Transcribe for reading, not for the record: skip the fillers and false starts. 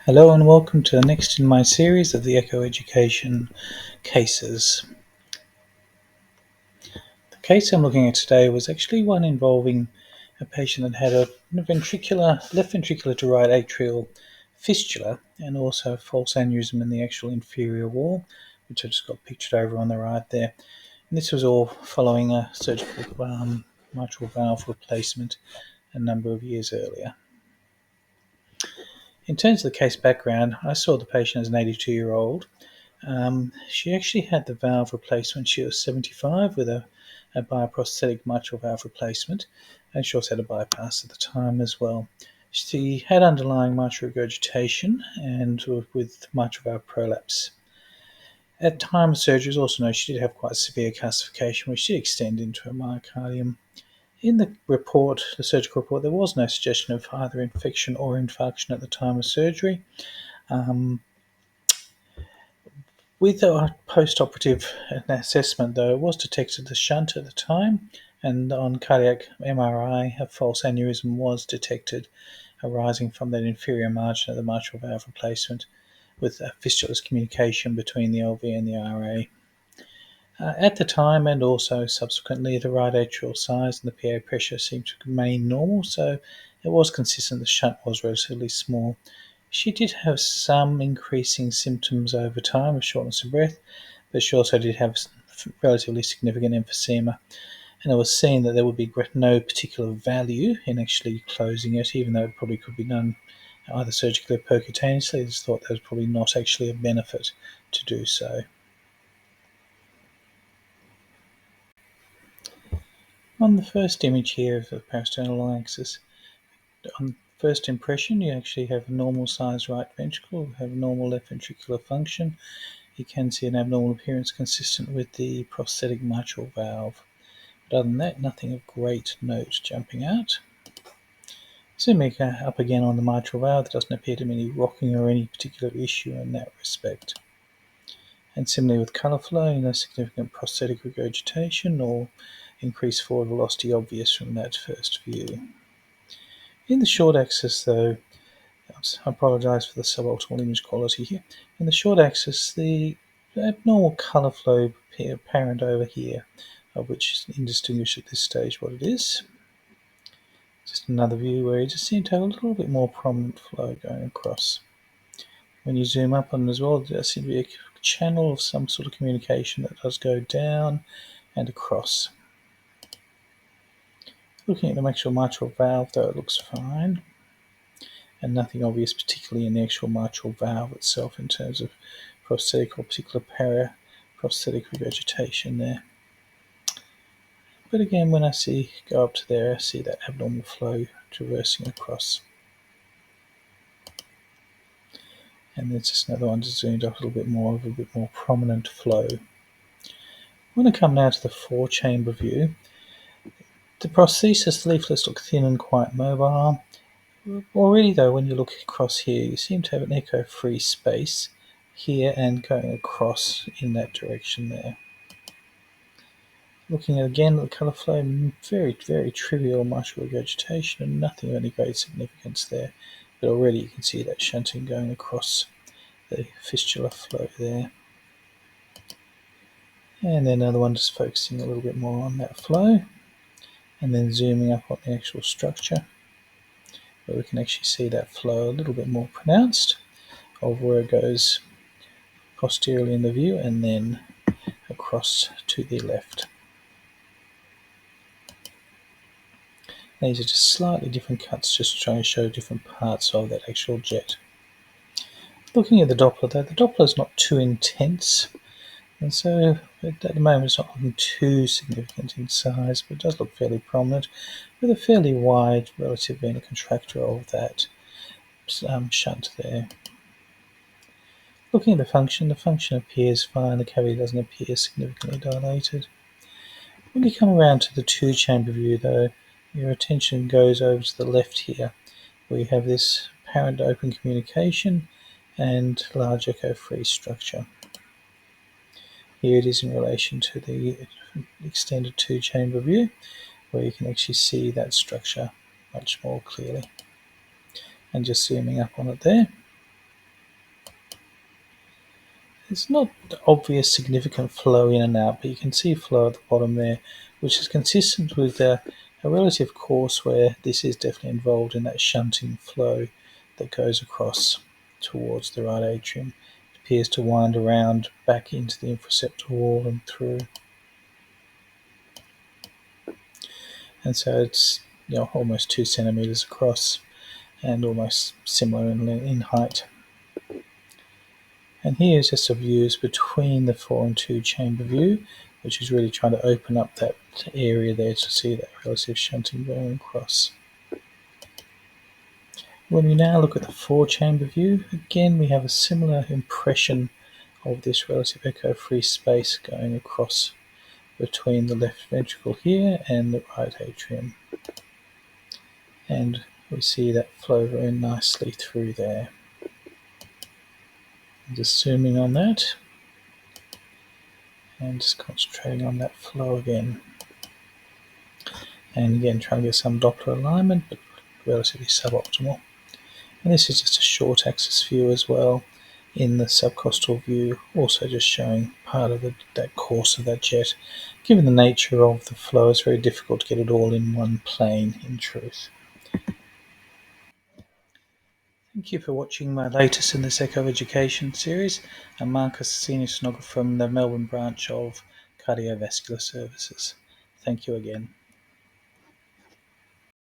Hello and welcome to the next in my series of the Echo Education cases. The case I'm looking at today was actually one involving a patient that had a left ventricular to right atrial fistula and also a false aneurysm in the actual inferior wall, which I just got pictured over on the right there. And this was all following a surgical mitral valve replacement a number of years earlier. In terms of the case background, I saw the patient as an 82-year-old. She actually had the valve replaced when she was 75 with a bioprosthetic mitral valve replacement, and she also had a bypass at the time as well. She had underlying mitral regurgitation and with mitral valve prolapse. At time of surgery, it was also known she did have quite severe calcification, which did extend into her myocardium. In the report, the surgical report, there was no suggestion of either infection or infarction at the time of surgery. With a post-operative assessment, though, it was detected a shunt at the time, and on cardiac MRI, a false aneurysm was detected arising from that inferior margin of the mitral valve replacement with a fistulous communication between the LV and the RA. At the time and also subsequently, the right atrial size and the PA pressure seemed to remain normal, so it was consistent the shunt was relatively small. She did have some increasing symptoms over time of shortness of breath, but she also did have relatively significant emphysema, and it was seen that there would be no particular value in actually closing it, even though it probably could be done either surgically or percutaneously. I just thought there was probably not actually a benefit to do so. On the first image here of the parasternal long axis, on first impression, you actually have a normal sized right ventricle, you have normal left ventricular function. You can see an abnormal appearance consistent with the prosthetic mitral valve. But other than that, nothing of great note jumping out. Zooming up again on the mitral valve, there doesn't appear to be any rocking or any particular issue in that respect. And similarly with colour flow, no significant prosthetic regurgitation or increased forward velocity obvious from that first view. In the short axis, though, I apologise for the suboptimal image quality here. In the short axis, the abnormal colour flow apparent over here, of which is indistinguished at this stage what it is. Just another view where you just seem to have a little bit more prominent flow going across. When you zoom up on it as well, there seems to be a channel of some sort of communication that does go down and across. Looking at the actual mitral valve, though, it looks fine, and nothing obvious particularly in the actual mitral valve itself in terms of prosthetic or particular paraprosthetic regurgitation there. But again, when I go up to there, I see that abnormal flow traversing across. And there's just another one just zoomed up a little bit more, of a bit more prominent flow. When I come now to the four-chamber view, the prosthesis leaflets look thin and quite mobile. Already, though, when you look across here, you seem to have an echo-free space here and going across in that direction there. Looking again at the colour flow, very, very trivial mitral regurgitation and nothing of any great significance there. But already you can see that shunting going across the fistula flow there. And then another one just focusing a little bit more on that flow, and then zooming up on the actual structure, where we can actually see that flow a little bit more pronounced of where it goes posteriorly in the view and then across to the left. These are just slightly different cuts, just trying to show different parts of that actual jet. Looking at the Doppler, though, the Doppler is not too intense, and so at the moment it's not looking too significant in size, but it does look fairly prominent, with a fairly wide relative vena contractor of that shunt there. Looking at the function appears fine, the cavity doesn't appear significantly dilated. When you come around to the two-chamber view, though, your attention goes over to the left here, where you have this apparent open communication and large echo-free structure. Here it is in relation to the extended two-chamber view, where you can actually see that structure much more clearly. And just zooming up on it there, It's not obvious significant flow in and out, but you can see flow at the bottom there, which is consistent with a relative course where this is definitely involved in that shunting flow that goes across towards the right atrium. It appears to wind around back into the infraceptal wall and through. And so it's almost 2 centimeters across and almost similar in height. And here's just a views between the 4 and 2 chamber view, which is really trying to open up that area there to see that relative shunting going across. When we now look at the 4 chamber view, again we have a similar impression of this relative echo-free space going across between the left ventricle here and the right atrium. And we see that flow very nicely through there. Just zooming on that and just concentrating on that flow again. And again, trying to get some Doppler alignment, but relatively suboptimal. And this is just a short axis view as well in the subcostal view, also just showing part of that course of that jet. Given the nature of the flow, it's very difficult to get it all in one plane in truth. Thank you for watching my latest in this Echo Education series. I'm Marcus, Senior Sonographer from the Melbourne branch of Cardiovascular Services. Thank you again.